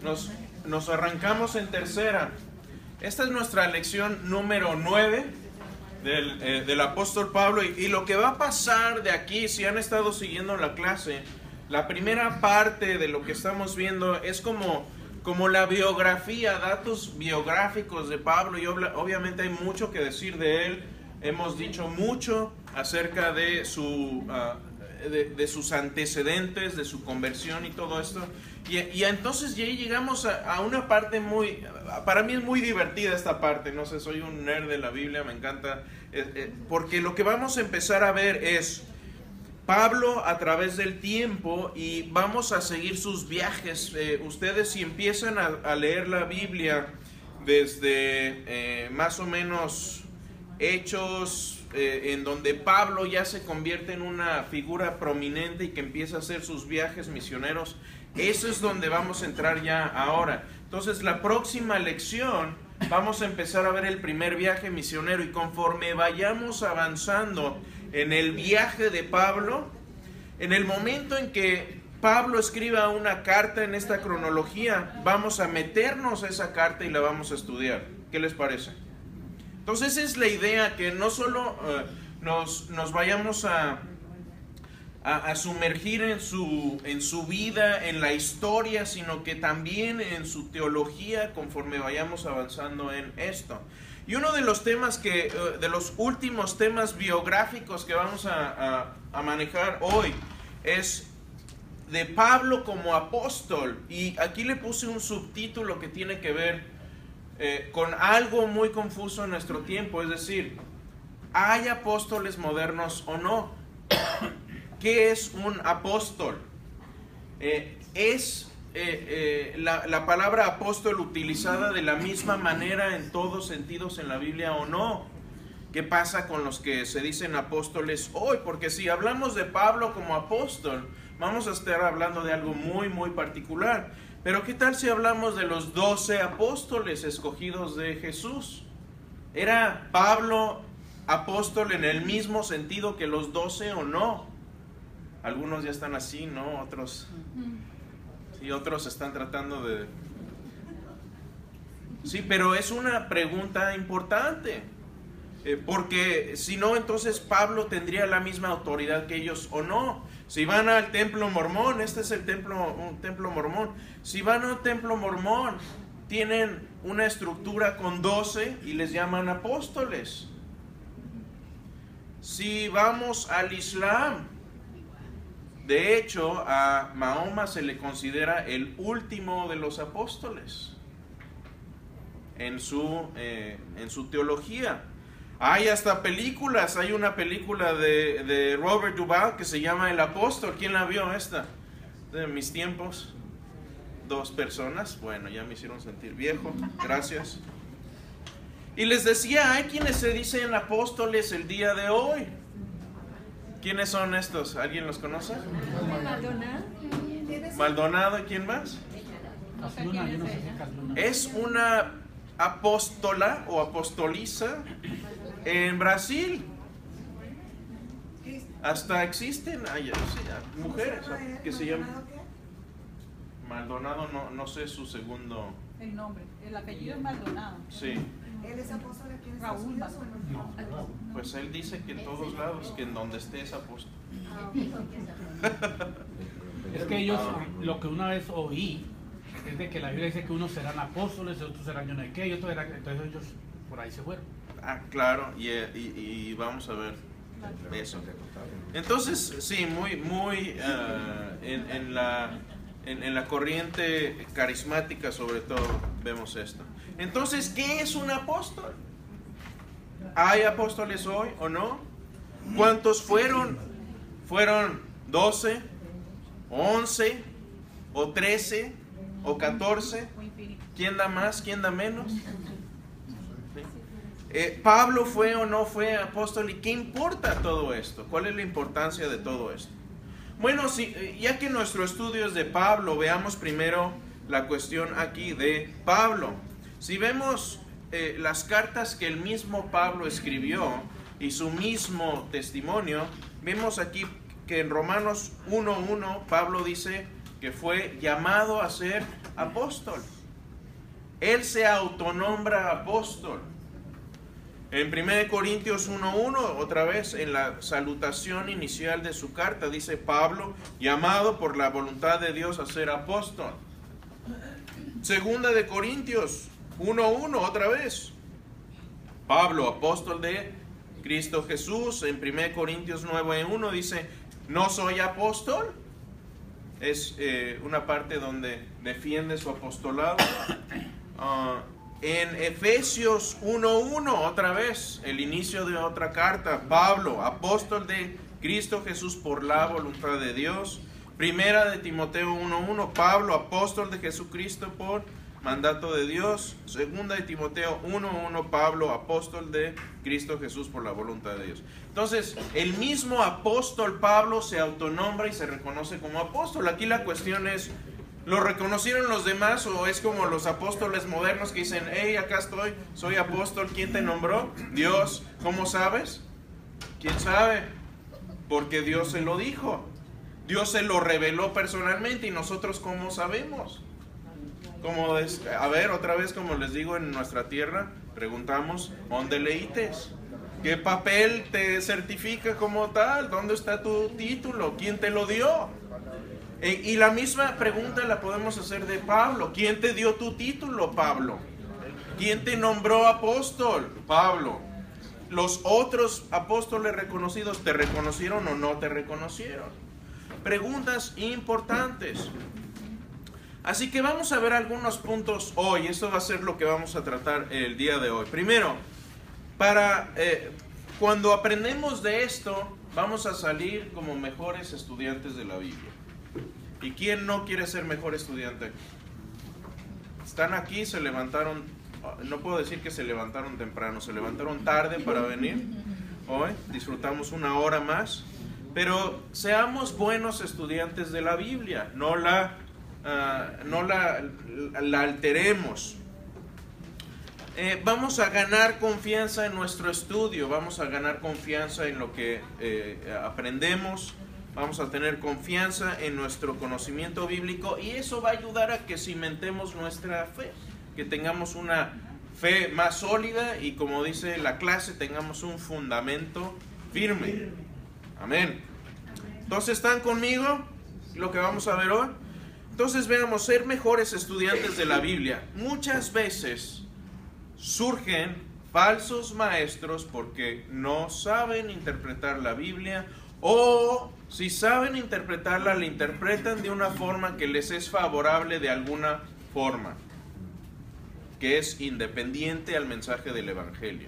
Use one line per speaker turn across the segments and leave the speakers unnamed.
Nos arrancamos en tercera. Esta es nuestra lección número 9 del apóstol Pablo. Y lo que va a pasar de aquí, si han estado siguiendo la clase, la primera parte de lo que estamos viendo es como la biografía, datos biográficos de Pablo. Y obviamente hay mucho que decir de él. Hemos dicho mucho acerca de de sus antecedentes, de su conversión y todo esto. Y entonces ya llegamos a una parte para mí es muy divertida esta parte. No sé, soy un nerd de la Biblia, me encanta. Porque lo que vamos a empezar a ver es Pablo a través del tiempo, y vamos a seguir sus viajes. Ustedes, si empiezan a leer la Biblia desde más o menos Hechos, en donde Pablo ya se convierte en una figura prominente y que empieza a hacer sus viajes misioneros, eso es donde vamos a entrar ya ahora. Entonces, la próxima lección vamos a empezar a ver el primer viaje misionero, y conforme vayamos avanzando en el viaje de Pablo, en el momento en que Pablo escriba una carta en esta cronología, vamos a meternos a esa carta y la vamos a estudiar. ¿Qué les parece? Entonces, esa es la idea, que no solo nos vayamos a sumergir en su vida, en la historia, sino que también en su teología conforme vayamos avanzando en esto. Y uno de los temas de los últimos temas biográficos que vamos a manejar hoy es de Pablo como apóstol. Y aquí le puse un subtítulo que tiene que ver con algo muy confuso en nuestro tiempo, es decir, ¿hay apóstoles modernos o no? ¿Qué es un apóstol? ¿Es la palabra apóstol utilizada de la misma manera en todos sentidos en la Biblia o no? ¿Qué pasa con los que se dicen apóstoles hoy? Porque si hablamos de Pablo como apóstol, vamos a estar hablando de algo muy, muy particular. Pero ¿qué tal si hablamos de los 12 apóstoles escogidos de Jesús? ¿Era Pablo apóstol en el mismo sentido que los 12 o no? Algunos ya están así, ¿no? Otros están tratando de... Sí, pero es una pregunta importante. Porque si no, entonces Pablo tendría la misma autoridad que ellos o no. Si van al templo mormón, este es un templo mormón. Si van a un templo mormón, tienen una estructura con 12 y les llaman apóstoles. Si vamos al Islam, de hecho, a Mahoma se le considera el último de los apóstoles en su teología. Hay hasta películas. Hay una película de Robert Duvall que se llama El Apóstol. ¿Quién la vio esta? De mis tiempos. 2 personas. Bueno, ya me hicieron sentir viejo. Gracias. Y les decía, hay quienes se dicen apóstoles el día de hoy. ¿Quiénes son estos? ¿Alguien los conoce? Maldonado. ¿Y quién más? Es una apóstola o apostoliza en Brasil. Hasta existen mujeres que se llaman Maldonado. No sé su segundo...
El nombre, el apellido es Maldonado.
Sí.
¿Él es apóstol aquí en
Raúl
Estados Unidos o no?
Pues él dice que en todos lados, que en donde esté es apóstol.
Es que ellos, lo que una vez oí, es de que la Biblia dice que unos serán apóstoles, otros serán yo no sé qué, y otros serán... Entonces ellos por ahí se fueron.
Claro, y vamos a ver eso. Entonces, sí, muy en la corriente carismática sobre todo vemos esto. Entonces, ¿qué es un apóstol? ¿Hay apóstoles hoy o no? ¿Cuántos fueron? ¿Fueron 12, 11, o 13, o 14? ¿Quién da más? ¿Quién da menos? ¿Pablo fue o no fue apóstol? ¿Y qué importa todo esto? ¿Cuál es la importancia de todo esto? Bueno, ya que nuestro estudio es de Pablo, veamos primero la cuestión aquí de Pablo. Si vemos las cartas que el mismo Pablo escribió y su mismo testimonio, vemos aquí que en Romanos 1:1 Pablo dice que fue llamado a ser apóstol. Él se autonombra apóstol. En 1 Corintios 1:1, otra vez en la salutación inicial de su carta, dice Pablo, llamado por la voluntad de Dios a ser apóstol. Segunda de Corintios 1:1, otra vez. Pablo, apóstol de Cristo Jesús. En 1 Corintios 9:1 dice, no soy apóstol. Es una parte donde defiende su apostolado. En Efesios 1:1, otra vez, el inicio de otra carta, Pablo, apóstol de Cristo Jesús por la voluntad de Dios. Primera de Timoteo 1:1, Pablo, apóstol de Jesucristo por mandato de Dios. Segunda de Timoteo 1:1, Pablo, apóstol de Cristo Jesús por la voluntad de Dios. Entonces, el mismo apóstol Pablo se autonombra y se reconoce como apóstol. Aquí la cuestión es, ¿lo reconocieron los demás o es como los apóstoles modernos que dicen, hey, acá estoy, soy apóstol? ¿Quién te nombró? Dios. ¿Cómo sabes? ¿Quién sabe? Porque Dios se lo dijo. Dios se lo reveló personalmente y nosotros ¿cómo sabemos? Como a ver, otra vez, como les digo en nuestra tierra, preguntamos, ¿dónde leítes? ¿Qué papel te certifica como tal? ¿Dónde está tu título? ¿Quién te lo dio? Y la misma pregunta la podemos hacer de Pablo. ¿Quién te dio tu título, Pablo? ¿Quién te nombró apóstol, Pablo? ¿Los otros apóstoles reconocidos te reconocieron o no te reconocieron? Preguntas importantes. Así que vamos a ver algunos puntos hoy. Esto va a ser lo que vamos a tratar el día de hoy. Primero, cuando aprendemos de esto, vamos a salir como mejores estudiantes de la Biblia. ¿Y quién no quiere ser mejor estudiante? Están aquí, se levantaron, no puedo decir que se levantaron temprano, se levantaron tarde para venir hoy, disfrutamos una hora más, pero seamos buenos estudiantes de la Biblia, no la alteremos. Vamos a ganar confianza en nuestro estudio, vamos a ganar confianza en lo que aprendemos. Vamos a tener confianza en nuestro conocimiento bíblico y eso va a ayudar a que cimentemos nuestra fe, que tengamos una fe más sólida y, como dice la clase, tengamos un fundamento firme. Amén. Entonces, ¿están conmigo? Lo que vamos a ver hoy. Entonces, veamos, ser mejores estudiantes de la Biblia. Muchas veces surgen falsos maestros porque no saben interpretar la Biblia, o si saben interpretarla, la interpretan de una forma que les es favorable de alguna forma, que es independiente al mensaje del Evangelio.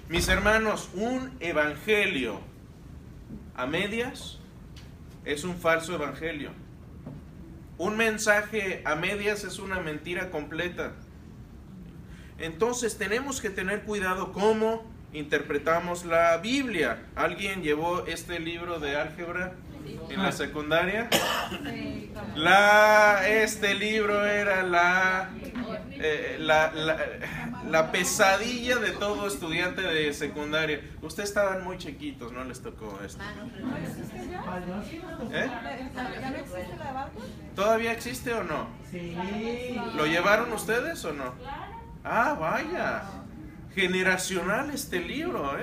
Mis hermanos, un evangelio a medias es un falso evangelio. Un mensaje a medias es una mentira completa. Entonces tenemos que tener cuidado cómo interpretamos la Biblia. ¿Alguien llevó este libro de álgebra en la secundaria? Este libro era la pesadilla de todo estudiante de secundaria. Ustedes estaban muy chiquitos, no les tocó esto. ¿Eh?
¿Ya no existe la de Barcos?
¿Todavía existe o no?
Sí.
¿Lo llevaron ustedes o no? Ah, vaya. Generacional este libro,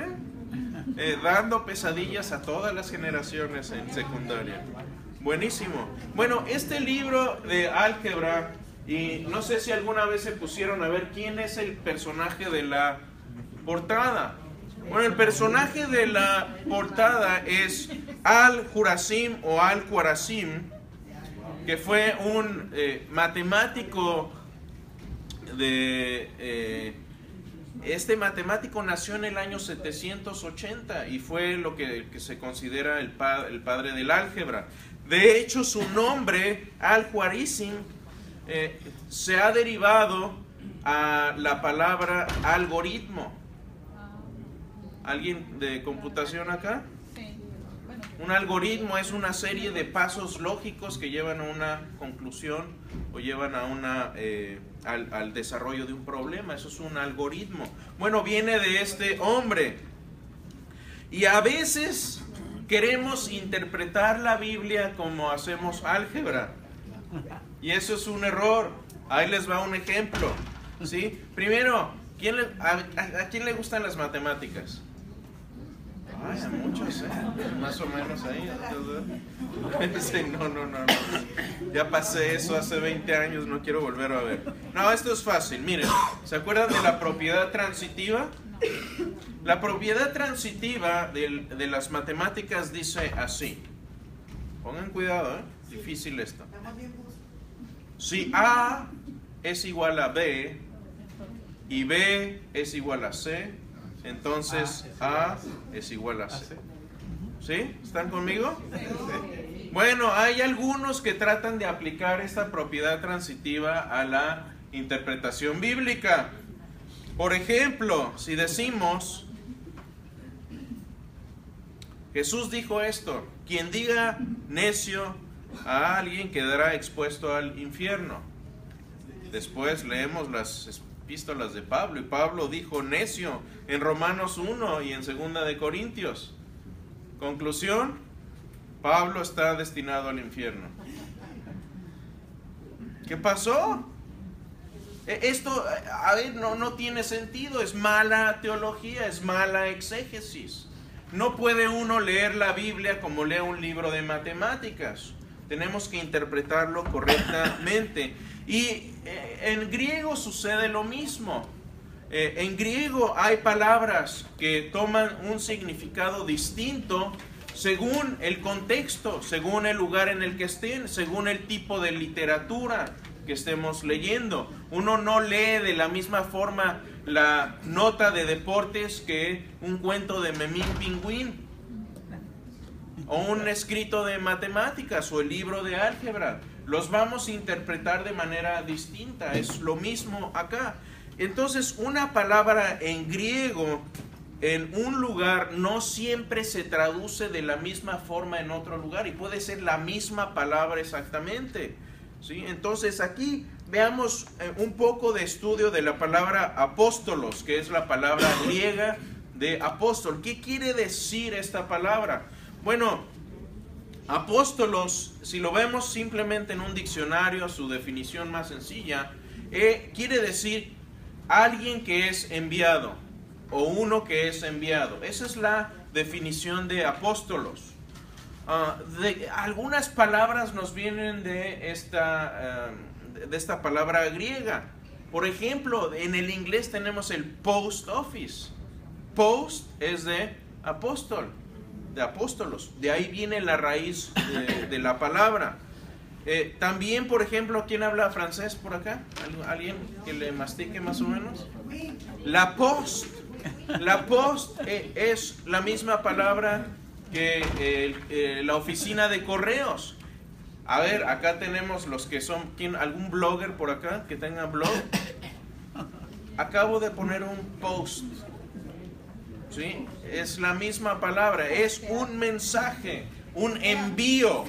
dando pesadillas a todas las generaciones en secundaria. Buenísimo. Bueno, este libro de álgebra, y no sé si alguna vez se pusieron a ver quién es el personaje de la portada. Bueno, el personaje de la portada es Al-Khwarizmi o Al-Khwarizmi, que fue un matemático este matemático nació en el año 780 y fue lo que se considera el padre del álgebra. De hecho, su nombre, Al-Khwarizmi, se ha derivado a la palabra algoritmo. ¿Alguien de computación acá?
Sí. Bueno,
Un algoritmo es una serie de pasos lógicos que llevan a una conclusión o llevan a al desarrollo de un problema. Eso es un algoritmo. Bueno, viene de este hombre. Y a veces queremos interpretar la Biblia como hacemos álgebra. Y eso es un error. Ahí les va un ejemplo, ¿sí? Primero, ¿a quién le gustan las matemáticas? Ay, a muchos, más o menos ahí. Sí, no. Ya pasé eso hace 20 años, no quiero volver a ver. No, esto es fácil. Miren, ¿se acuerdan de la propiedad transitiva? La propiedad transitiva de las matemáticas dice así. Pongan cuidado, difícil esto. Si A es igual a B y B es igual a C, entonces A es igual a C. ¿Sí? ¿Están conmigo? Sí. Bueno, hay algunos que tratan de aplicar esta propiedad transitiva a la interpretación bíblica. Por ejemplo, si decimos, Jesús dijo esto: quien diga necio a alguien quedará expuesto al infierno. Después leemos las epístolas de Pablo, y Pablo dijo necio en Romanos 1 y en 2 de Corintios. Conclusión: Pablo está destinado al infierno. ¿Qué pasó? Esto, a ver, no tiene sentido. Es mala teología, es mala exégesis. No puede uno leer la Biblia como lee un libro de matemáticas. Tenemos que interpretarlo correctamente. Y en griego sucede lo mismo. En griego hay palabras que toman un significado distinto según el contexto, según el lugar en el que estén, según el tipo de literatura que estemos leyendo. Uno no lee de la misma forma la nota de deportes que un cuento de Memín Pingüín, o un escrito de matemáticas, o el libro de álgebra. Los vamos a interpretar de manera distinta. Es lo mismo acá. Entonces, una palabra en griego en un lugar no siempre se traduce de la misma forma en otro lugar, y puede ser la misma palabra exactamente, ¿sí? Entonces aquí veamos un poco de estudio de la palabra apóstolos, que es la palabra griega de apóstol. ¿Qué quiere decir esta palabra? Bueno, apóstolos, si lo vemos simplemente en un diccionario, su definición más sencilla, quiere decir alguien que es enviado, o uno que es enviado. Esa es la definición de apóstolos. Algunas palabras nos vienen de esta palabra griega. Por ejemplo, en el inglés tenemos el post office. Post es de apóstol, de apóstolos. De ahí viene la raíz de la palabra. También, por ejemplo, ¿quién habla francés por acá? ¿Alguien que le mastique más o menos? La post. La post es la misma palabra que la oficina de correos. A ver, acá tenemos los que son... ¿Algún blogger por acá que tenga blog? Acabo de poner un post. ¿Sí? Es la misma palabra. Es un mensaje, un envío.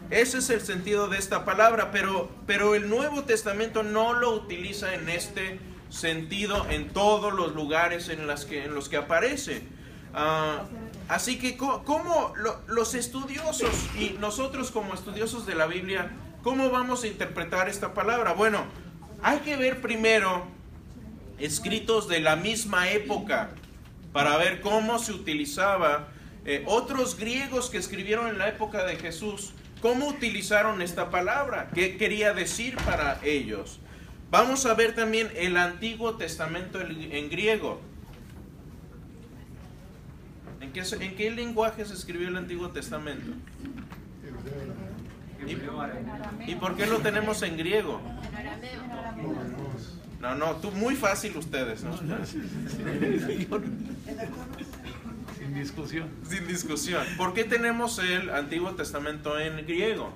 Ese es el sentido de esta palabra, pero el Nuevo Testamento no lo utiliza en este sentido en todos los lugares en los que aparece. Así que, ¿cómo los estudiosos y nosotros como estudiosos de la Biblia, cómo vamos a interpretar esta palabra? Bueno, hay que ver primero escritos de la misma época para ver cómo se utilizaba. Otros griegos que escribieron en la época de Jesús, ¿cómo utilizaron esta palabra? ¿Qué quería decir para ellos? Vamos a ver también el Antiguo Testamento en griego. ¿En qué lenguaje se escribió el Antiguo Testamento? ¿Y por qué lo tenemos en griego? No, muy fácil ustedes, ¿no?
Sin discusión.
Sin discusión. ¿Por qué tenemos el Antiguo Testamento en griego?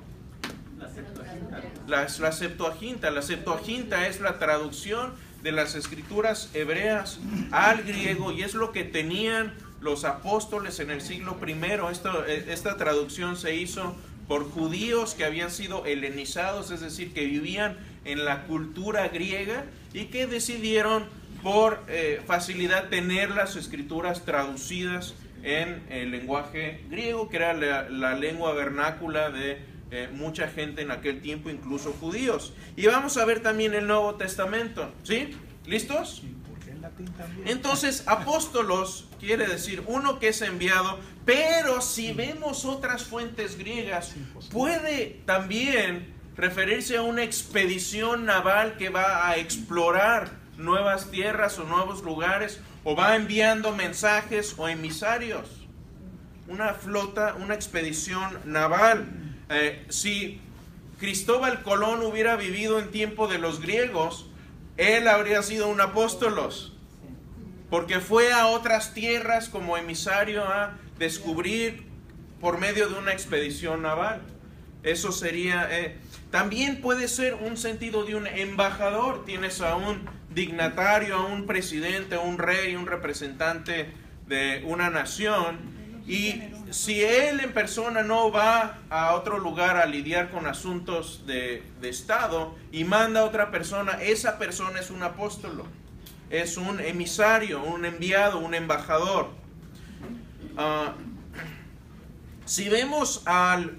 La Septuaginta. La Septuaginta es la traducción de las escrituras hebreas al griego, y es lo que tenían los apóstoles en el siglo I. Esta traducción se hizo por judíos que habían sido helenizados, es decir, que vivían en la cultura griega y que decidieron por facilidad tener las escrituras traducidas en el lenguaje griego, que era la lengua vernácula de mucha gente en aquel tiempo, incluso judíos. Y vamos a ver también el Nuevo Testamento, ¿sí? ¿Listos? Entonces, apóstolos quiere decir uno que es enviado, pero si vemos otras fuentes griegas, puede también referirse a una expedición naval que va a explorar nuevas tierras o nuevos lugares, o va enviando mensajes o emisarios. Una flota, una expedición naval. Si Cristóbal Colón hubiera vivido en tiempo de los griegos, él habría sido un apóstolos, porque fue a otras tierras como emisario a descubrir por medio de una expedición naval. Eso sería... también puede ser un sentido de un embajador. Tienes a un dignatario, a un presidente, a un rey, un representante de una nación, y si él en persona no va a otro lugar a lidiar con asuntos de Estado y manda a otra persona, esa persona es un apóstolo, es un emisario, un enviado, un embajador. Si vemos al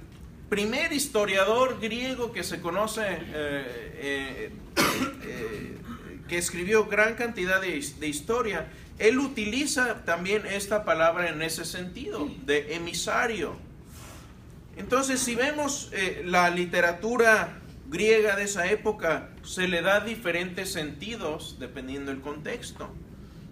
primer historiador griego que se conoce, que escribió gran cantidad de historia, él utiliza también esta palabra en ese sentido, de emisario. Entonces, si vemos la literatura griega de esa época, se le da diferentes sentidos dependiendo del contexto.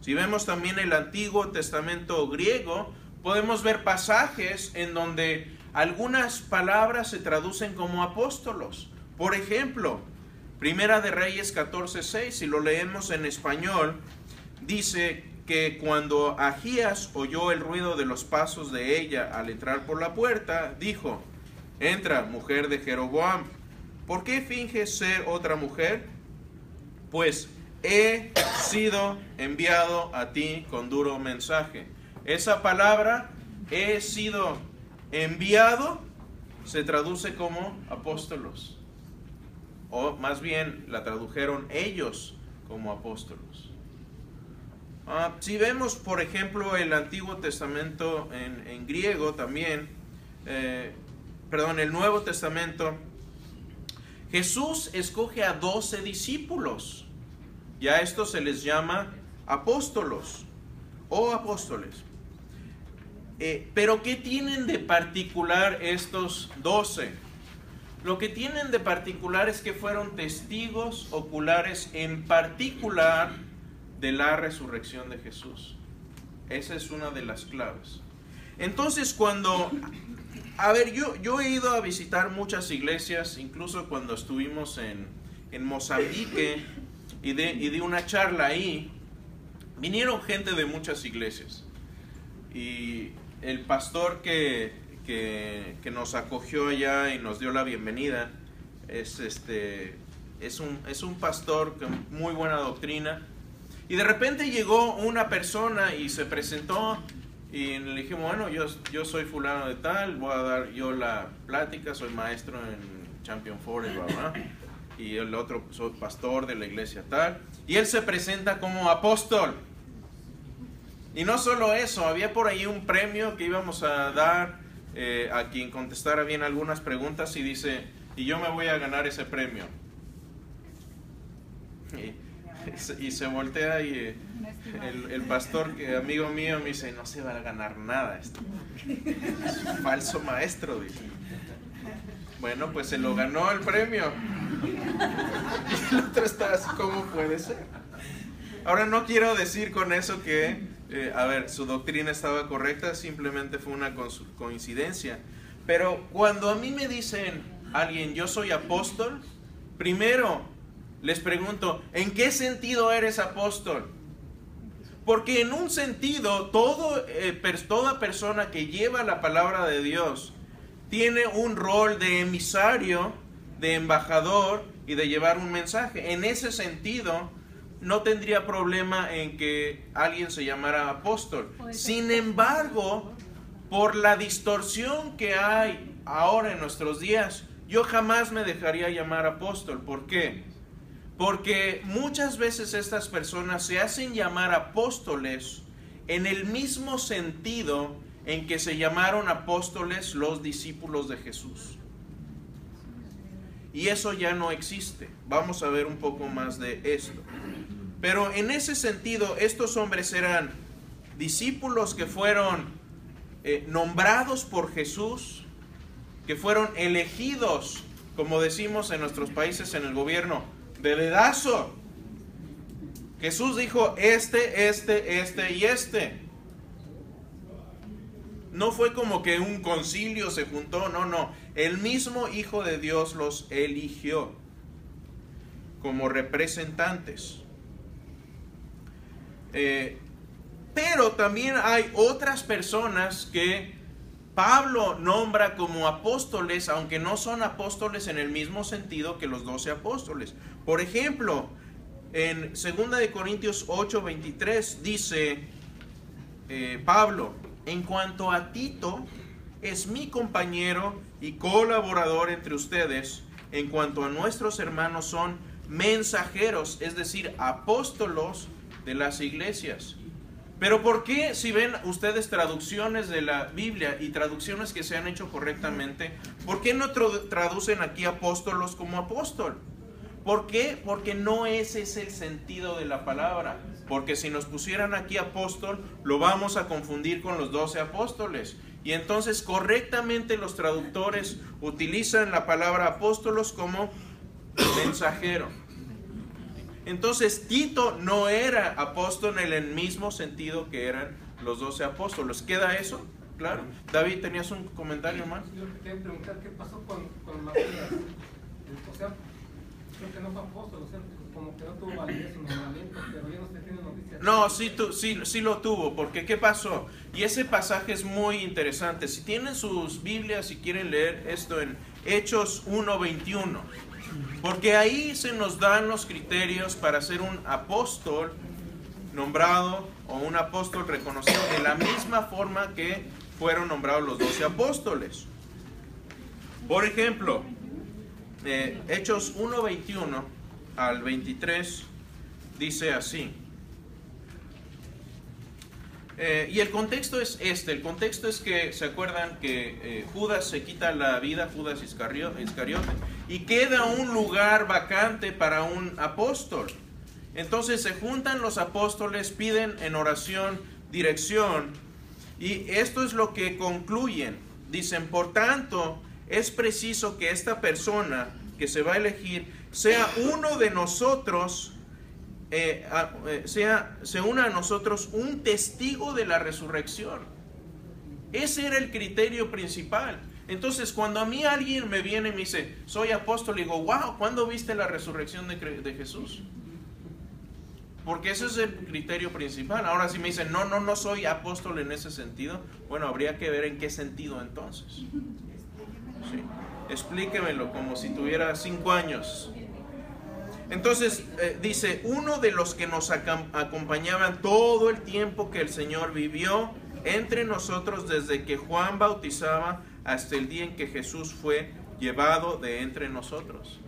Si vemos también el Antiguo Testamento griego, podemos ver pasajes en donde algunas palabras se traducen como apóstolos. Por ejemplo, Primera de Reyes 14:6, si lo leemos en español, dice que cuando Ahías oyó el ruido de los pasos de ella al entrar por la puerta, dijo: entra, mujer de Jeroboam, ¿por qué finges ser otra mujer? Pues he sido enviado a ti con duro mensaje. Esa palabra, he sido enviado, se traduce como apóstolos, o más bien la tradujeron ellos como apóstolos. Si vemos, por ejemplo, el Antiguo Testamento en griego también, el Nuevo Testamento, Jesús escoge a 12 discípulos, y a estos se les llama apóstolos o apóstoles. Pero ¿qué tienen de particular estos 12? Lo que tienen de particular es que fueron testigos oculares en particular de la resurrección de Jesús. Esa es una de las claves. Entonces, yo he ido a visitar muchas iglesias, incluso cuando estuvimos en Mozambique y di una charla ahí, vinieron gente de muchas iglesias. Y el pastor que nos acogió allá y nos dio la bienvenida es un pastor con muy buena doctrina. Y de repente llegó una persona y se presentó y le dijimos: bueno, yo soy fulano de tal, voy a dar yo la plática, soy maestro en Champion Forest, ¿verdad? Y el otro, soy pastor de la iglesia tal. Y él se presenta como apóstol. Y no solo eso, había por ahí un premio que íbamos a dar a quien contestara bien algunas preguntas, y dice: y yo me voy a ganar ese premio. Y se voltea y el pastor, que amigo mío, me dice: no se va a ganar nada esto, es un falso maestro, dice. Bueno, pues se lo ganó el premio. Y el otro está así: ¿cómo puede ser? Ahora, no quiero decir con eso que su doctrina estaba correcta, simplemente fue una coincidencia. Pero cuando a mí me dicen alguien: yo soy apóstol, primero les pregunto: ¿en qué sentido eres apóstol? Porque en un sentido, toda persona que lleva la palabra de Dios tiene un rol de emisario, de embajador y de llevar un mensaje. En ese sentido, no tendría problema en que alguien se llamara apóstol. Sin embargo, por la distorsión que hay ahora en nuestros días, yo jamás me dejaría llamar apóstol. ¿Por qué? Porque muchas veces estas personas se hacen llamar apóstoles en el mismo sentido en que se llamaron apóstoles los discípulos de Jesús. y eso ya no existe. Vamos a ver un poco más de esto. Pero en ese sentido, estos hombres eran discípulos que fueron nombrados por Jesús, que fueron elegidos, como decimos en nuestros países en el gobierno, de dedazo. Jesús dijo este y este. No fue como que un concilio se juntó, no. El mismo Hijo de Dios los eligió como representantes. Pero también hay otras personas que Pablo nombra como apóstoles, aunque no son apóstoles en el mismo sentido que los 12 apóstoles. Por ejemplo, en 2 Corintios 8:23 dice Pablo: en cuanto a Tito, es mi compañero y colaborador entre ustedes. En cuanto a nuestros hermanos, son mensajeros, es decir, apóstolos de las iglesias. Pero ¿por qué, si ven ustedes traducciones de la Biblia y traducciones que se han hecho correctamente, por qué no traducen aquí apóstolos como apóstol? ¿Por qué? Porque no ese es el sentido de la palabra. Porque si nos pusieran aquí apóstol, lo vamos a confundir con los 12 apóstoles. Y entonces correctamente los traductores utilizan la palabra apóstolos como mensajero. Entonces Tito no era apóstol en el mismo sentido que eran los 12 apóstoles. ¿Queda eso? Claro. David, ¿tenías un comentario más?
Yo quería preguntar qué pasó con Matías. O sea, creo que no fue apóstol, o sea, como que no tuvo validez su nombramiento, pero ya no se tiene noticias.
No, sí lo tuvo, porque ¿qué pasó? Y ese pasaje es muy interesante. Si tienen sus Biblias y quieren leer esto en Hechos 1:21, porque ahí se nos dan los criterios para ser un apóstol nombrado o un apóstol reconocido de la misma forma que fueron nombrados los 12 apóstoles. Por ejemplo, Hechos 1:21 al 23 dice así. Y el contexto es este. El contexto es que, ¿se acuerdan que Judas se quita la vida, Judas Iscariote, y queda un lugar vacante para un apóstol? Entonces se juntan los apóstoles, piden en oración dirección, y esto es lo que concluyen. Dicen: por tanto, es preciso que esta persona que se va a elegir sea uno de nosotros, se una a nosotros un testigo de la resurrección. Ese era el criterio principal. Entonces, cuando a mí alguien me viene y me dice, soy apóstol, digo, wow, ¿cuándo viste la resurrección de Jesús? Porque ese es el criterio principal. Ahora, si me dicen, no soy apóstol en ese sentido, bueno, habría que ver en qué sentido entonces. Sí. Explíquemelo, como si tuviera 5 años. Entonces, dice, uno de los que nos acompañaban todo el tiempo que el Señor vivió entre nosotros, desde que Juan bautizaba hasta el día en que Jesús fue llevado de entre nosotros.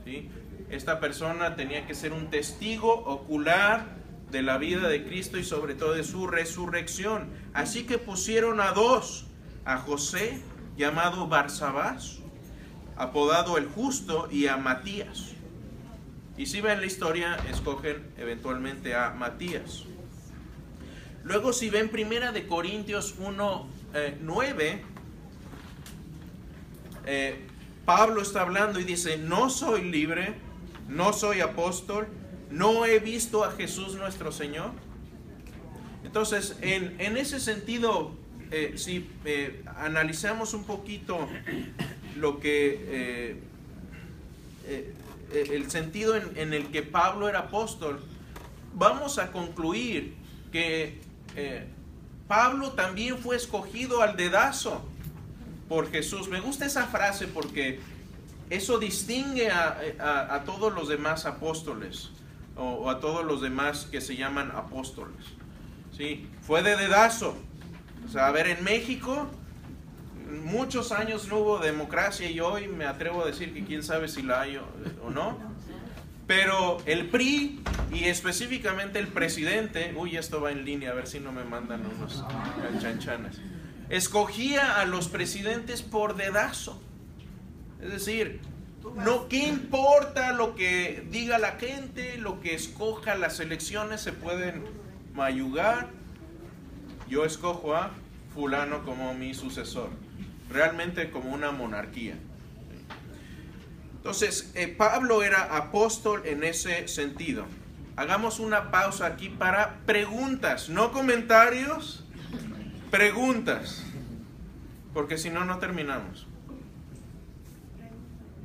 ¿Sí? Esta persona tenía que ser un testigo ocular de la vida de Cristo y sobre todo de su resurrección. Así que pusieron a 2, a José, llamado Barsabás, apodado el Justo, y a Matías. Y si ven la historia, escogen eventualmente a Matías. Luego, si ven 1 Corintios 1:9, Pablo está hablando y dice, no soy libre, no soy apóstol, no he visto a Jesús nuestro Señor. Entonces, en ese sentido, si analizamos un poquito lo que el sentido en el que Pablo era apóstol, vamos a concluir que Pablo también fue escogido al dedazo por Jesús. Me gusta esa frase porque eso distingue a todos los demás apóstoles o a todos los demás que se llaman apóstoles. ¿Sí? Fue de dedazo. O sea, a ver, en México muchos años no hubo democracia y hoy me atrevo a decir que quién sabe si la hay o no. Pero el PRI y específicamente el presidente, esto va en línea, a ver si no me mandan unos chanchanes, escogía a los presidentes por dedazo. Es decir, No, ¿qué importa lo que diga la gente, lo que escoja? Las elecciones se pueden mayugar. Yo escojo a fulano como mi sucesor, realmente como una monarquía. Entonces, Pablo era apóstol en ese sentido. Hagamos una pausa aquí para preguntas, no comentarios, preguntas, porque si no, no terminamos.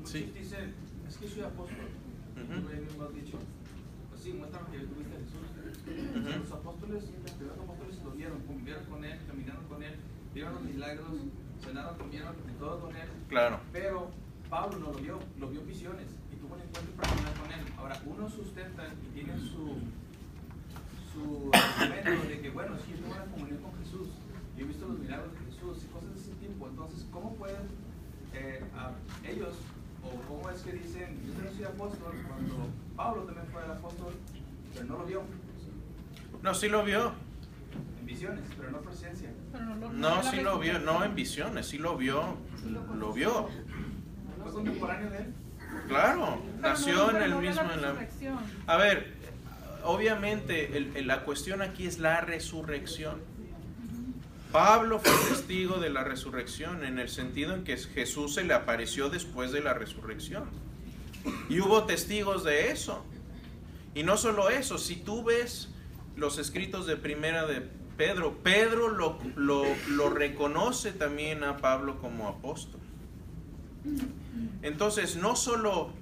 Sí.
Dice, es que soy apóstol. Mismo has dicho, pues sí, muestra que tuviste a Jesús. Los apóstoles, los primeros apóstoles lo vieron, convivieron con él, caminaron con él, vieron los milagros, cenaron, comieron y todo con él.
Claro.
Pero Pablo no lo vio en visiones y tuvo un encuentro personal con él. Ahora, uno sustenta y tiene su argumento de que, bueno, sí, yo tengo una comunión con Jesús, yo he visto los milagros de Jesús y cosas de ese tipo. Entonces, ¿cómo pueden ellos, o cómo es que dicen, yo no soy apóstol, cuando Pablo también fue el apóstol, pero no lo vio?
No, sí lo vio.
En visiones, pero no en presencia.
No, sí lo vio, no en visiones, sí lo vio, lo vio.
¿Fue contemporáneo de él?
Claro, nació en el
no vio
mismo...
la resurrección.
A ver, obviamente la cuestión aquí es la resurrección. Pablo fue testigo de la resurrección en el sentido en que Jesús se le apareció después de la resurrección. Y hubo testigos de eso. Y no solo eso, si tú ves los escritos de primera de Pedro, Pedro lo reconoce también a Pablo como apóstol. Entonces, no solo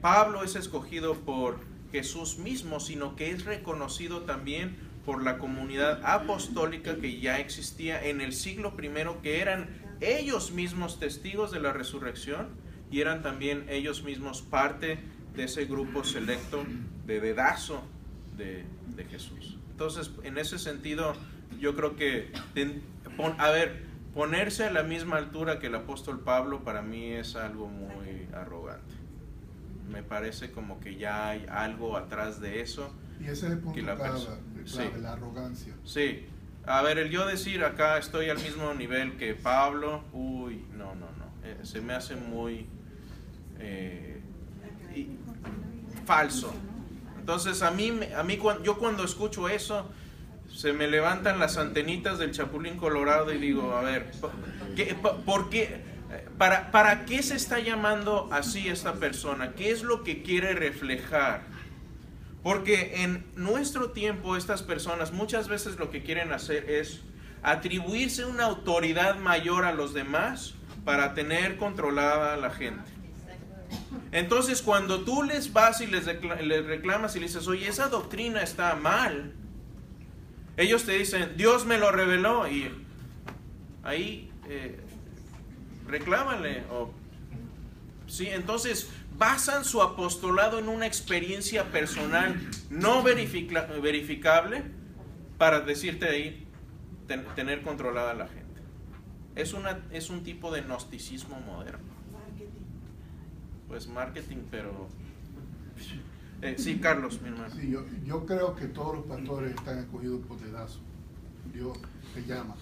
Pablo es escogido por Jesús mismo, sino que es reconocido también por la comunidad apostólica que ya existía en el siglo I, que eran ellos mismos testigos de la resurrección y eran también ellos mismos parte de ese grupo selecto de dedazo de Jesús. Entonces, en ese sentido, yo creo que ponerse a la misma altura que el apóstol Pablo para mí es algo muy arrogante. Me parece como que ya hay algo atrás de eso.
Y ese es el punto clave,
Sí.
la arrogancia.
Sí. A ver, el yo decir acá estoy al mismo nivel que Pablo, uy, no. Se me hace muy falso. Entonces yo cuando escucho eso, se me levantan las antenitas del Chapulín Colorado y digo, a ver, ¿por qué? ¿Para qué se está llamando así esta persona? ¿Qué es lo que quiere reflejar? Porque en nuestro tiempo estas personas muchas veces lo que quieren hacer es atribuirse una autoridad mayor a los demás para tener controlada a la gente. Entonces cuando tú les vas y les reclamas y les dices, oye, esa doctrina está mal, ellos te dicen, Dios me lo reveló, y ahí reclámale. Sí, entonces basan su apostolado en una experiencia personal no verificable para decirte ahí tener controlada a la gente. Es un tipo de gnosticismo moderno. Pues marketing, pero... sí, Carlos, mi hermano.
Sí, yo creo que todos los pastores están escogidos por dedazo. Dios te llama.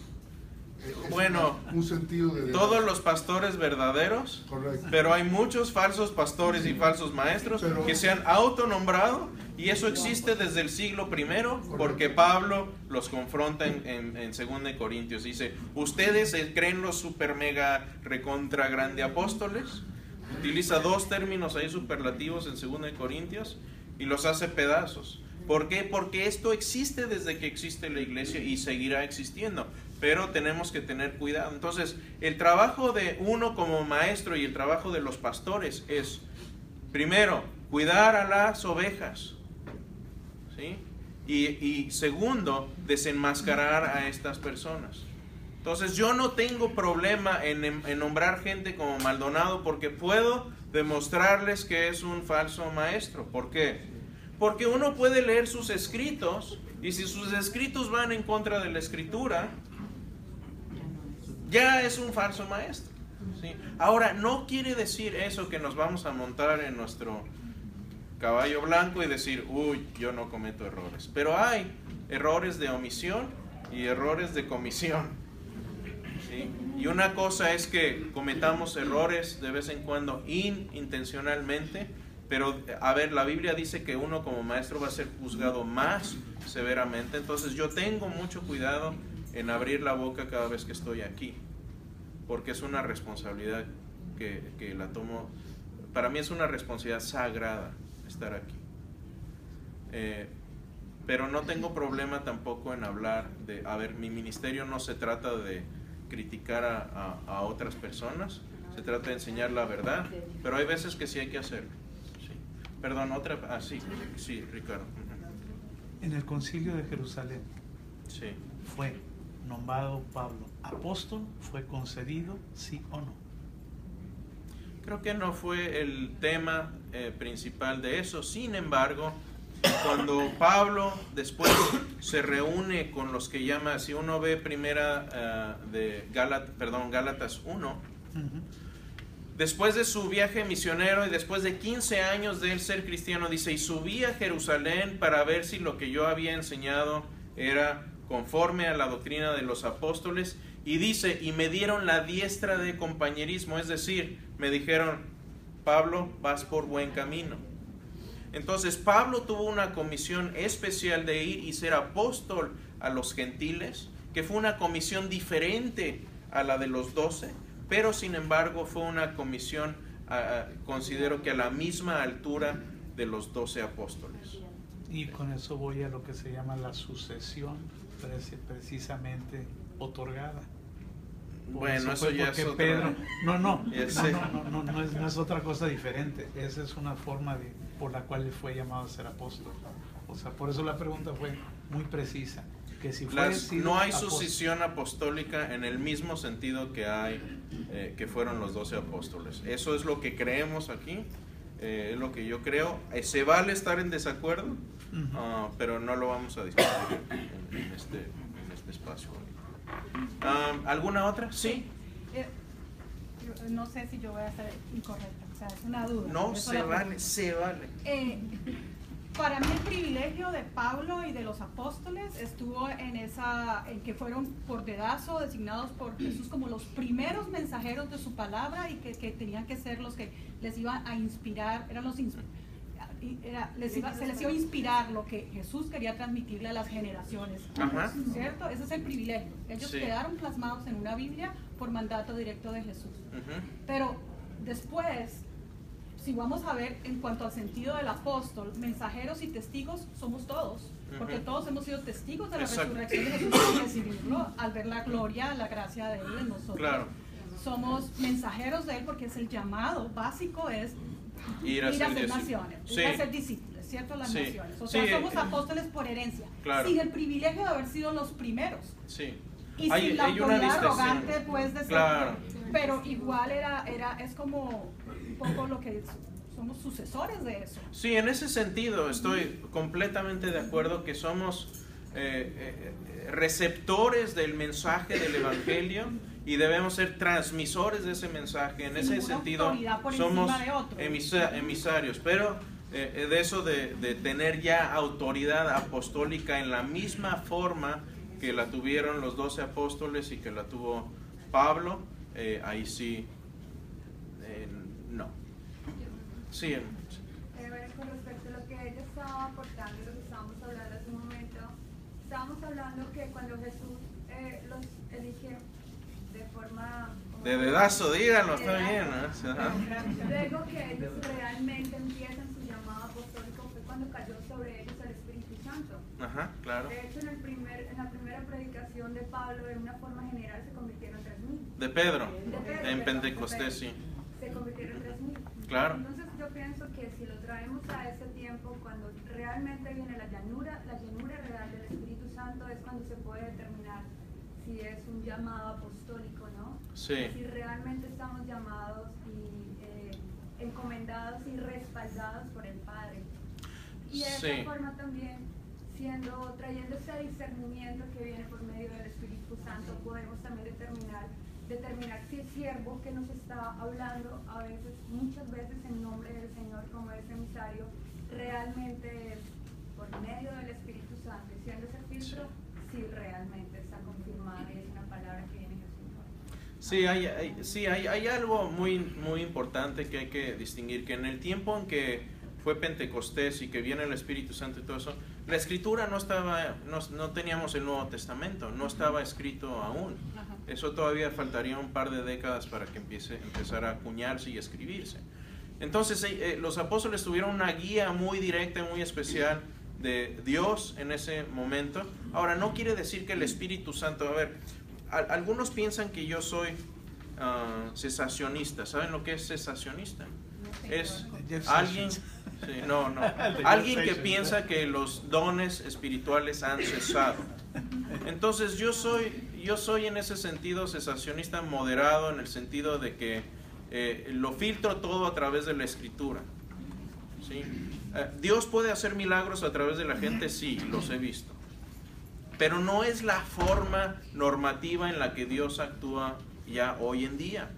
Bueno,
un sentido de
todos los pastores verdaderos,
correcto,
pero hay muchos falsos pastores y falsos maestros que se han autonombrado, y eso existe desde el siglo I, porque Pablo los confronta en 2 Corintios. Dice, ustedes creen los super mega recontra grande apóstoles. Utiliza dos términos ahí superlativos en 2 Corintios y los hace pedazos. ¿Por qué? Porque esto existe desde que existe la iglesia y seguirá existiendo, pero tenemos que tener cuidado. Entonces, el trabajo de uno como maestro y el trabajo de los pastores es, primero, cuidar a las ovejas, ¿sí? Y segundo, desenmascarar a estas personas. Entonces, yo no tengo problema en nombrar gente como Maldonado, porque puedo demostrarles que es un falso maestro. ¿Por qué? Porque uno puede leer sus escritos, y si sus escritos van en contra de la escritura, ya es un falso maestro, ¿sí? Ahora, no quiere decir eso que nos vamos a montar en nuestro caballo blanco y decir, uy, yo no cometo errores. Pero hay errores de omisión y errores de comisión, ¿sí? ¿sí? Y una cosa es que cometamos errores de vez en cuando intencionalmente, pero a ver, la Biblia dice que uno como maestro va a ser juzgado más severamente. Entonces yo tengo mucho cuidado en abrir la boca cada vez que estoy aquí, porque es una responsabilidad que la tomo. Para mí es una responsabilidad sagrada estar aquí. Pero no tengo problema tampoco en hablar de, a ver, mi ministerio no se trata de criticar a otras personas, se trata de enseñar la verdad, pero hay veces que sí hay que hacerlo. Sí. Perdón, otra, sí, Ricardo.
En el concilio de Jerusalén
Sí.
fue nombrado Pablo apóstol, fue concedido, sí o no.
Creo que no fue el tema principal de eso. Sin embargo, cuando Pablo después se reúne con los que llama, si uno ve primera de Gálatas 1, después de su viaje misionero y después de 15 años de él ser cristiano, dice, y subí a Jerusalén para ver si lo que yo había enseñado era conforme a la doctrina de los apóstoles, y dice, y me dieron la diestra de compañerismo, es decir, me dijeron, Pablo, vas por buen camino. Entonces Pablo tuvo una comisión especial de ir y ser apóstol a los gentiles, que fue una comisión diferente a la de los 12, pero sin embargo fue una comisión, considero que a la misma altura de los 12 apóstoles.
Y con eso voy a lo que se llama la sucesión precisamente otorgada.
Bueno, eso ya es otra.
Pedro, no
Ese.
es otra cosa diferente. Esa es una forma por la cual él fue llamado a ser apóstol. O sea, por eso la pregunta fue muy precisa. Que si
no hay sucesión apostólica en el mismo sentido que hay que fueron los 12 apóstoles. Eso es lo que creemos aquí, es lo que yo creo. Se vale estar en desacuerdo, pero no lo vamos a discutir en este espacio. ¿Alguna otra? Sí.
No sé si yo voy a ser incorrecta, o sea, es una duda.
No, se vale.
Para mí el privilegio de Pablo y de los apóstoles estuvo en que fueron por dedazo designados por Jesús como los primeros mensajeros de su palabra y que tenían que ser los que les iban a inspirar, se les iba a inspirar lo que Jesús quería transmitirle a las generaciones, ¿cierto? Ese es el privilegio. Ellos quedaron plasmados en una Biblia por mandato directo de Jesús. Pero después, si vamos a ver en cuanto al sentido del apóstol, mensajeros y testigos somos todos, porque todos hemos sido testigos de la resurrección de Jesús al recibirlo, al ver la gloria, la gracia de Él en nosotros. Claro. Somos mensajeros de Él porque es el llamado básico, es ir a hacer naciones, ir a ser discípulos, ¿cierto? Las naciones. O sea, somos apóstoles por herencia, sin el privilegio de haber sido los primeros. Y sin la autoridad arrogante, pues, de ser, pero igual es como un poco lo que somos sucesores de eso.
Sí, en ese sentido estoy completamente de acuerdo que somos receptores del mensaje del Evangelio y debemos ser transmisores de ese mensaje. En ese sentido somos emisarios, pero de eso de tener ya autoridad apostólica en la misma forma que la tuvieron los 12 apóstoles y que la tuvo Pablo, ahí sí, no. Sí.
Con respecto a lo que ella estaba aportando, lo que estábamos hablando hace un momento, estábamos hablando que cuando Jesús los elige de forma...
De dedazo, díganlo, está bien, ¿no?
Luego que ellos realmente empiezan su llamado apostólico fue cuando cayó sobre ellos el Espíritu Santo.
Claro.
De hecho, en la primera predicación de Pablo, de una forma general, se convirtieron 3,000.
De Pedro, en Pentecostés, sí.
Se convirtieron 3,000.
Claro.
Entonces yo pienso que si lo traemos a ese tiempo, cuando realmente viene la llenura real del Espíritu Santo, es cuando se puede determinar si es un llamado apostólico, ¿no?
Sí.
Si realmente estamos llamados y encomendados y respaldados por el Padre. Y de esa forma también, trayendo ese discernimiento que viene por medio del Espíritu Santo, podemos también determinar si el siervo que nos está hablando muchas veces en nombre del Señor como ese emisario, realmente es por medio del Espíritu Santo, siendo ese filtro, si realmente está confirmada y es una palabra que viene del Señor.
Sí, hay algo muy importante que hay que distinguir, que en el tiempo en que fue Pentecostés y que viene el Espíritu Santo y todo eso, la Escritura no teníamos el Nuevo Testamento, no estaba escrito aún. Eso todavía faltaría un par de décadas para que empezara a acuñarse y escribirse. Entonces los apóstoles tuvieron una guía muy directa, muy especial de Dios en ese momento. Ahora, no quiere decir que el Espíritu Santo, a ver, algunos piensan que yo soy cesacionista. ¿Saben lo que es cesacionista? Es alguien, alguien que piensa que los dones espirituales han cesado. Entonces yo soy en ese sentido cesacionista moderado, en el sentido de que lo filtro todo a través de la Escritura. ¿Sí? Dios puede hacer milagros a través de la gente, sí, los he visto. Pero no es la forma normativa en la que Dios actúa ya hoy en día.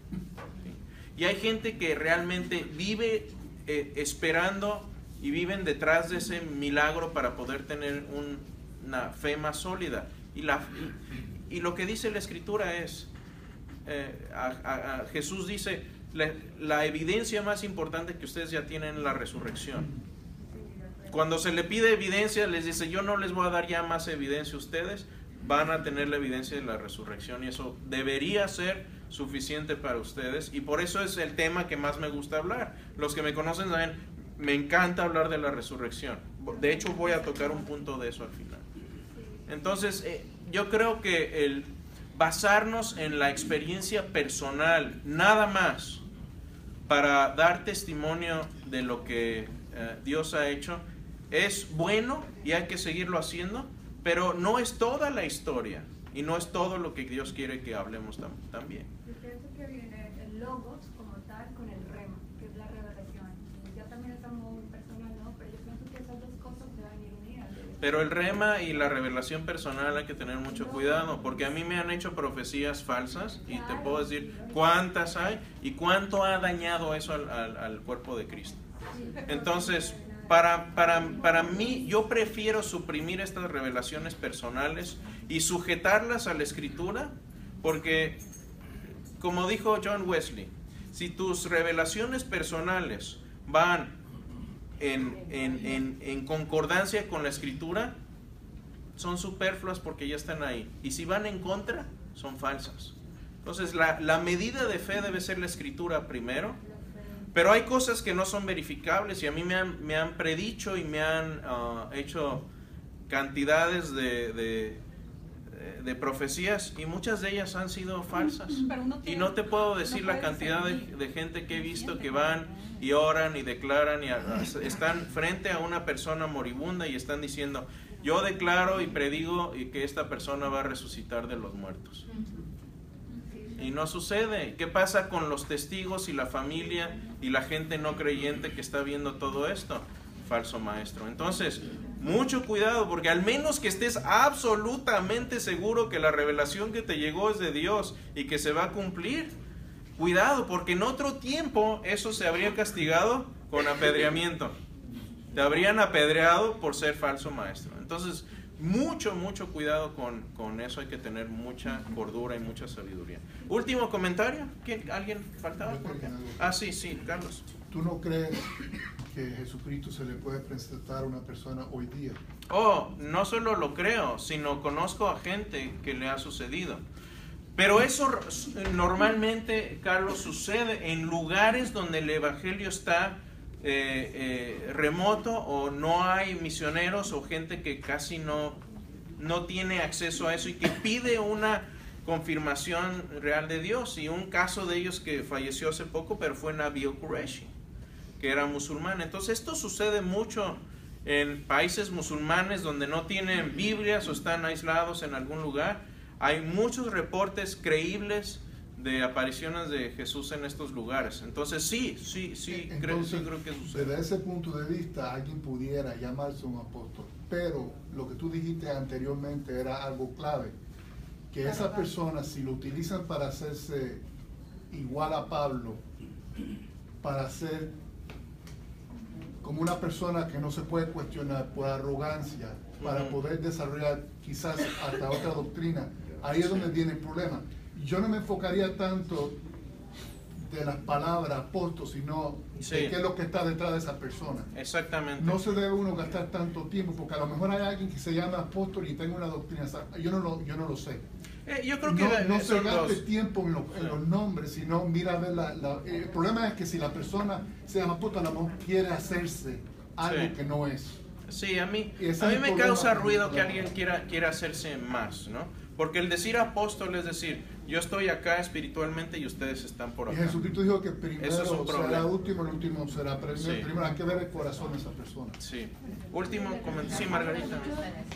¿Sí? Y hay gente que realmente vive esperando y viven detrás de ese milagro para poder tener una fe más sólida. Y lo que dice la Escritura es, Jesús dice, la evidencia más importante que ustedes ya tienen es la resurrección. Cuando se le pide evidencia, les dice, yo no les voy a dar ya más evidencia a ustedes, van a tener la evidencia de la resurrección, y eso debería ser suficiente para ustedes, y por eso es el tema que más me gusta hablar. Los que me conocen saben, me encanta hablar de la resurrección. De hecho, voy a tocar un punto de eso al final. Entonces, yo creo que el basarnos en la experiencia personal, nada más, para dar testimonio de lo que Dios ha hecho, es bueno y hay que seguirlo haciendo, pero no es toda la historia y no es todo lo que Dios quiere que hablemos también.
Yo pienso que viene el logos como tal con el rema, que es la revelación. Ya también es algo muy personal, ¿no? Pero yo pienso que esas dos cosas deben ir unidas.
Pero el rema y la revelación personal hay que tener mucho cuidado, porque a mí me han hecho profecías falsas y te puedo decir cuántas hay y cuánto ha dañado eso al cuerpo de Cristo. Entonces, para mí, yo prefiero suprimir estas revelaciones personales y sujetarlas a la Escritura, porque, como dijo John Wesley, si tus revelaciones personales van en concordancia con la Escritura, son superfluas porque ya están ahí, y si van en contra, son falsas. Entonces, la medida de fe debe ser la Escritura primero. Pero hay cosas que no son verificables, y a mí me han predicho y me han hecho cantidades de profecías, y muchas de ellas han sido falsas. Y no te puedo decir la cantidad de gente que he visto que van y oran y declaran y están frente a una persona moribunda y están diciendo, yo declaro y predigo y que esta persona va a resucitar de los muertos. Y no sucede. ¿Qué pasa con los testigos y la familia y la gente no creyente que está viendo todo esto? Falso maestro. Entonces, mucho cuidado, porque al menos que estés absolutamente seguro que la revelación que te llegó es de Dios y que se va a cumplir, cuidado, porque en otro tiempo eso se habría castigado con apedreamiento. Te habrían apedreado por ser falso maestro. Entonces, mucho cuidado con eso. Hay que tener mucha cordura y mucha sabiduría. Último comentario. ¿Alguien faltaba? Sí, Carlos.
¿Tú no crees que Jesucristo se le puede presentar a una persona hoy día?
No solo lo creo, sino conozco a gente que le ha sucedido. Pero eso normalmente, Carlos, sucede en lugares donde el evangelio está remoto, o no hay misioneros o gente que casi no tiene acceso a eso y que pide una confirmación real de Dios. Y un caso de ellos que falleció hace poco, pero fue Nabil Qureshi, que era musulmán. Entonces esto sucede mucho en países musulmanes donde no tienen Biblias o están aislados en algún lugar. Hay muchos reportes creíbles de apariciones de Jesús en estos lugares. Entonces sí, creo que sucede.
Desde ese punto de vista, alguien pudiera llamarse un apóstol, pero lo que tú dijiste anteriormente era algo clave, que esas personas, si lo utilizan para hacerse igual a Pablo, para ser como una persona que no se puede cuestionar por arrogancia, para poder desarrollar quizás hasta otra doctrina, ahí es donde viene el problema. yo no me enfocaría tanto de las palabras apóstol, sino de qué es lo que está detrás de esa persona.
Exactamente.
No se debe uno gastar tanto tiempo, porque a lo mejor hay alguien que se llama apóstol y tenga una doctrina. Yo no lo sé.
Yo creo que
no se gaste tiempo en los nombres, sino mira a ver el problema es que si la persona se llama apóstol, a lo mejor quiere hacerse algo que no es.
Sí, a mí me causa ruido que alguien quiera hacerse más, ¿no? Porque el decir apóstol es decir, yo estoy acá espiritualmente y ustedes están por acá.
Y Jesucristo dijo que primero será último, el último será primero. Primero hay que ver el corazón de esa persona.
Sí. Último comentario. Sí, Margarita.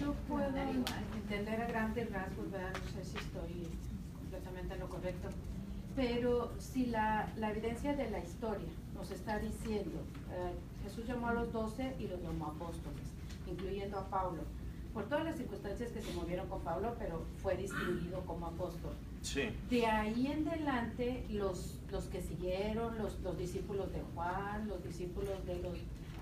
Yo puedo entender a grandes rasgos, ¿verdad? No sé si estoy completamente en lo correcto. Pero si la evidencia de la historia nos está diciendo, Jesús llamó a los 12 y los llamó apóstoles, incluyendo a Pablo, por todas las circunstancias que se movieron con Pablo, pero fue distinguido como apóstol.
Sí.
De ahí en adelante, los que siguieron, los discípulos de Juan, los discípulos de los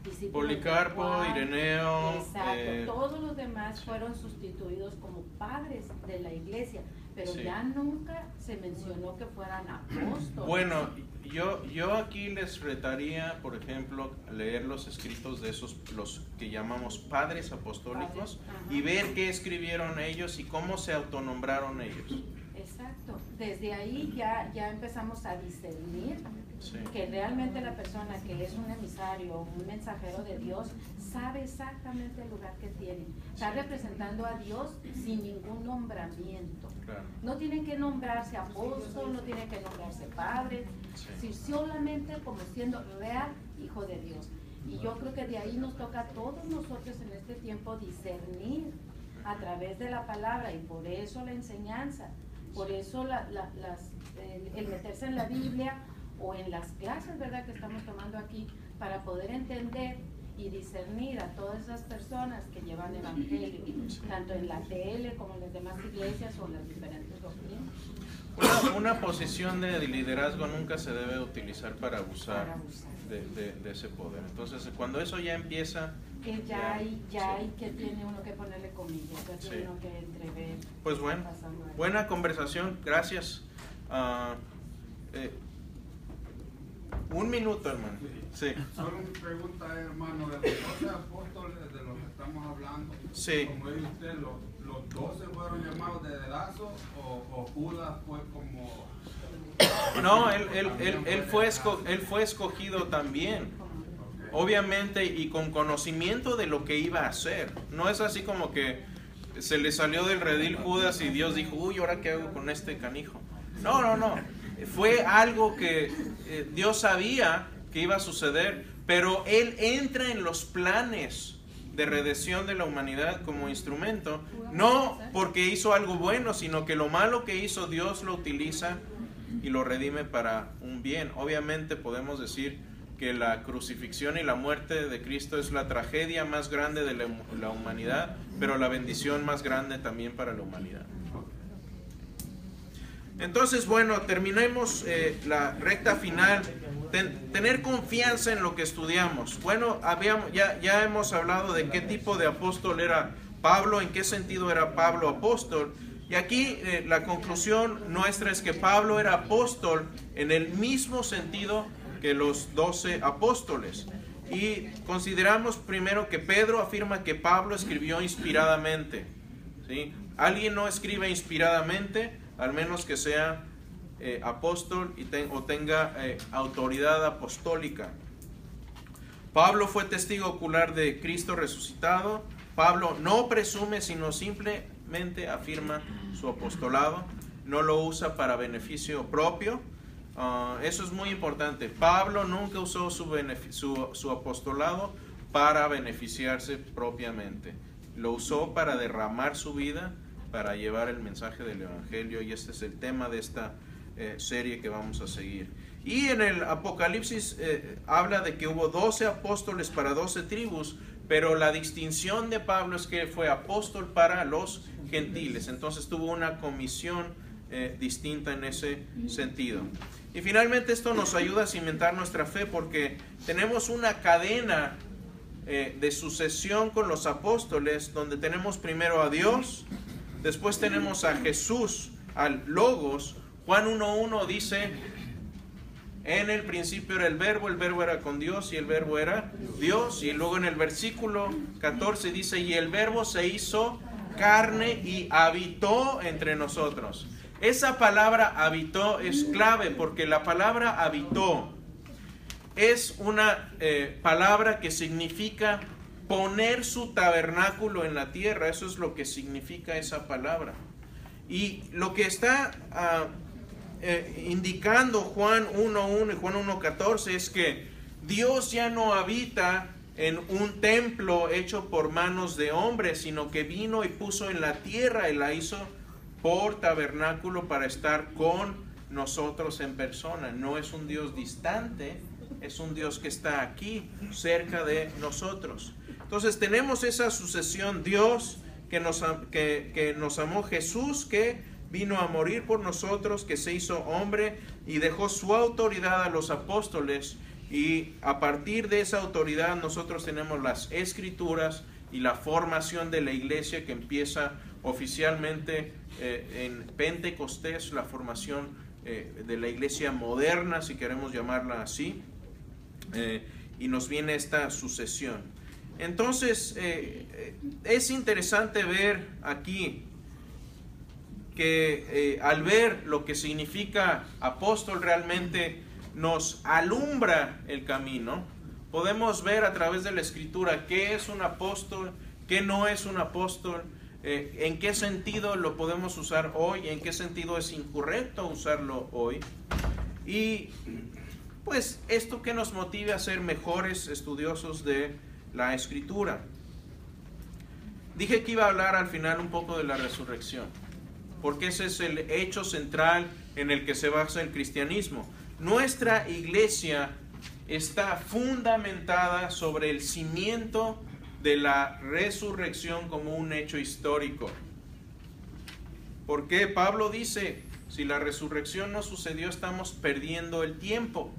discípulos
Policarpo,
de Juan,
Ireneo,
exacto, todos los demás fueron sustituidos como padres de la iglesia, pero ya nunca se mencionó que fueran apóstoles.
Bueno, yo aquí les retaría, por ejemplo, leer los escritos de los que llamamos padres apostólicos y ver qué escribieron ellos y cómo se autonombraron ellos.
Exacto. Desde ahí ya empezamos a discernir que realmente la persona que es un emisario, un mensajero de Dios, sabe exactamente el lugar que tiene. Está representando a Dios sin ningún nombramiento.
Claro.
No tiene que nombrarse apóstol, no tiene que nombrarse padre, sino solamente como siendo real hijo de Dios. Y yo creo que de ahí nos toca a todos nosotros en este tiempo discernir a través de la palabra, y por eso la enseñanza, por eso el meterse en la Biblia o en las clases, ¿verdad?, que estamos tomando aquí, para poder entender y discernir a todas esas personas que llevan evangelio, tanto en la TL como en las demás iglesias o en las diferentes doctrinas.
Una posición de liderazgo nunca se debe utilizar para abusar de ese poder. Entonces, cuando eso ya empieza...
Que ya hay que tiene uno que ponerle comillas, ya tiene uno que entrever.
Pues bueno, buena conversación, gracias. Un minuto, hermano. Sí.
Solo una pregunta, hermano, de los 12 apóstoles de los que estamos hablando.
Sí.
Como dice usted, ¿los 12 fueron llamados de dedazo o Judas fue como...?
No, él fue escogido también. Obviamente, y con conocimiento de lo que iba a hacer. No es así como que se le salió del redil Judas y Dios dijo, uy, ¿ahora qué hago con este canijo? No. Fue algo que Dios sabía que iba a suceder, pero Él entra en los planes de redención de la humanidad como instrumento, no porque hizo algo bueno, sino que lo malo que hizo Dios lo utiliza y lo redime para un bien. Obviamente podemos decir que la crucifixión y la muerte de Cristo es la tragedia más grande de la humanidad, pero la bendición más grande también para la humanidad. Entonces, bueno, terminemos la recta final. Tener confianza en lo que estudiamos. Bueno, ya hemos hablado de qué tipo de apóstol era Pablo, en qué sentido era Pablo apóstol. Y aquí la conclusión nuestra es que Pablo era apóstol en el mismo sentido que los 12 apóstoles. Y consideramos primero que Pedro afirma que Pablo escribió inspiradamente. ¿Sí? Alguien no escribe inspiradamente, al menos que sea apóstol o tenga autoridad apostólica. Pablo fue testigo ocular de Cristo resucitado. Pablo no presume, sino simplemente afirma su apostolado. No lo usa para beneficio propio. Eso es muy importante. Pablo nunca usó su apostolado para beneficiarse propiamente. Lo usó para derramar su vida, para llevar el mensaje del Evangelio, y este es el tema de esta serie que vamos a seguir. Y en el Apocalipsis habla de que hubo 12 apóstoles para 12 tribus, pero la distinción de Pablo es que fue apóstol para los gentiles. Entonces tuvo una comisión distinta en ese sentido. Y finalmente esto nos ayuda a cimentar nuestra fe, porque tenemos una cadena de sucesión con los apóstoles, donde tenemos primero a Dios, después tenemos a Jesús, al Logos, Juan 1:1 dice, en el principio era el verbo era con Dios y el verbo era Dios. Y luego en el versículo 14 dice, y el verbo se hizo carne y habitó entre nosotros. Esa palabra habitó es clave, porque la palabra habitó es una palabra que significa poner su tabernáculo en la tierra. Eso es lo que significa esa palabra. Y lo que está indicando Juan 1:1 y Juan 1:14 es que Dios ya no habita en un templo hecho por manos de hombres, sino que vino y puso en la tierra y la hizo por tabernáculo para estar con nosotros en persona. No es un Dios distante, es un Dios que está aquí, cerca de nosotros. Entonces tenemos esa sucesión, Dios que nos amó, Jesús que vino a morir por nosotros, que se hizo hombre y dejó su autoridad a los apóstoles, y a partir de esa autoridad nosotros tenemos las escrituras y la formación de la iglesia que empieza oficialmente en Pentecostés, la formación de la iglesia moderna, si queremos llamarla así, y nos viene esta sucesión. Entonces es interesante ver aquí que al ver lo que significa apóstol, realmente nos alumbra el camino. Podemos ver a través de la escritura qué es un apóstol, qué no es un apóstol, en qué sentido lo podemos usar hoy, en qué sentido es incorrecto usarlo hoy. Y pues esto que nos motive a ser mejores estudiosos de la escritura. Dije que iba a hablar al final un poco de la resurrección, porque ese es el hecho central en el que se basa el cristianismo. Nuestra iglesia está fundamentada sobre el cimiento de la resurrección como un hecho histórico. Porque Pablo dice, si la resurrección no sucedió, estamos perdiendo el tiempo.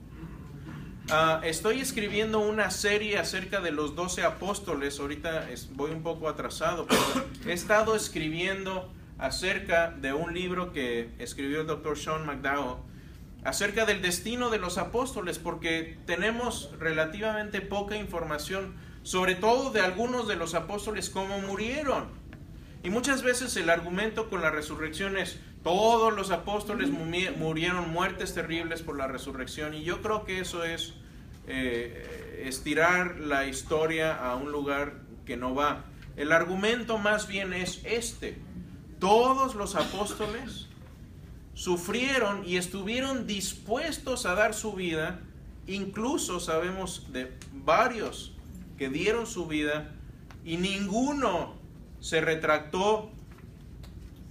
Estoy escribiendo una serie acerca de los 12 apóstoles. Ahorita voy un poco atrasado, pero he estado escribiendo acerca de un libro que escribió el Dr. Sean McDowell acerca del destino de los apóstoles, porque tenemos relativamente poca información, sobre todo de algunos de los apóstoles, cómo murieron. Y muchas veces el argumento con la resurrección es, todos los apóstoles murieron muertes terribles por la resurrección, y yo creo que eso es estirar la historia a un lugar que no va. El argumento más bien es este: todos los apóstoles sufrieron y estuvieron dispuestos a dar su vida. Incluso sabemos de varios que dieron su vida y ninguno se retractó,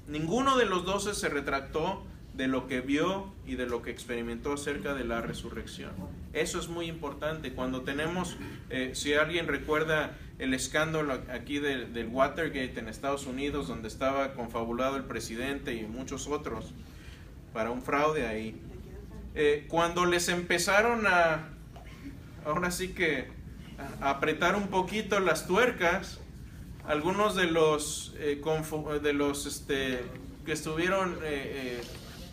ninguno de los 12 se retractó de lo que vio y de lo que experimentó acerca de la resurrección. Eso es muy importante. Cuando tenemos, si alguien recuerda el escándalo aquí del Watergate en Estados Unidos, donde estaba confabulado el presidente y muchos otros para un fraude ahí, cuando les empezaron ahora sí que a apretar un poquito las tuercas, algunos de los que estuvieron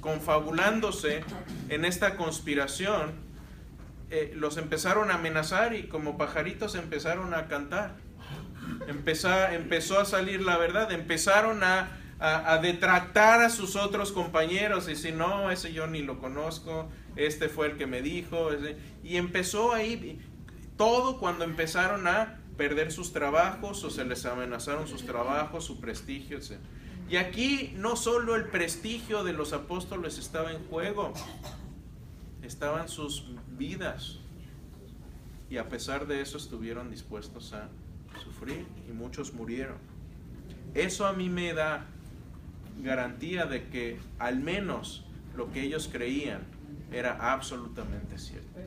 confabulándose en esta conspiración, los empezaron a amenazar y como pajaritos empezaron a cantar. Empezó a salir la verdad, empezaron a detractar a sus otros compañeros y decir, no, ese yo ni lo conozco, este fue el que me dijo, y empezó ahí todo cuando empezaron a perder sus trabajos o se les amenazaron sus trabajos, su prestigio, etc. Y aquí no solo el prestigio de los apóstoles estaba en juego, estaban sus vidas, y a pesar de eso estuvieron dispuestos a sufrir y muchos murieron. Eso a mí me da garantía de que al menos lo que ellos creían era absolutamente cierto.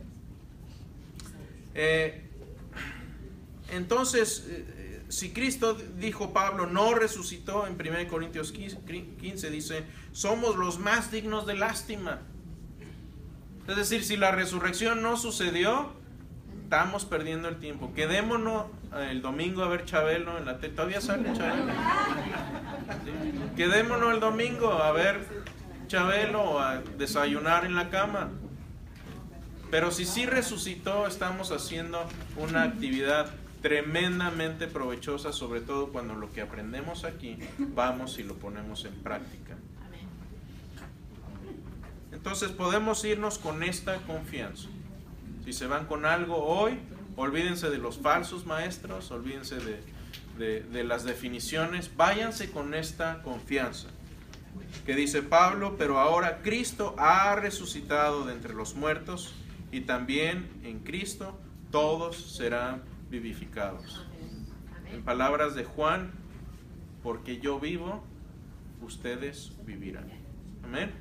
Entonces, si Cristo, dijo Pablo, no resucitó, en 1 Corintios 15 dice, somos los más dignos de lástima. Es decir, si la resurrección no sucedió, estamos perdiendo el tiempo. Quedémonos el domingo a ver Chabelo en la tele. ¿Todavía sale Chabelo? ¿Sí? Quedémonos el domingo a ver Chabelo o a desayunar en la cama. Pero si sí resucitó, estamos haciendo una actividad tremendamente provechosa, sobre todo cuando lo que aprendemos aquí vamos y lo ponemos en práctica. Entonces podemos irnos con esta confianza. Si se van con algo hoy, olvídense de los falsos maestros, olvídense de las definiciones, váyanse con esta confianza. Que dice Pablo, pero ahora Cristo ha resucitado de entre los muertos y también en Cristo todos serán vivificados. En palabras de Juan, porque yo vivo, ustedes vivirán. Amén.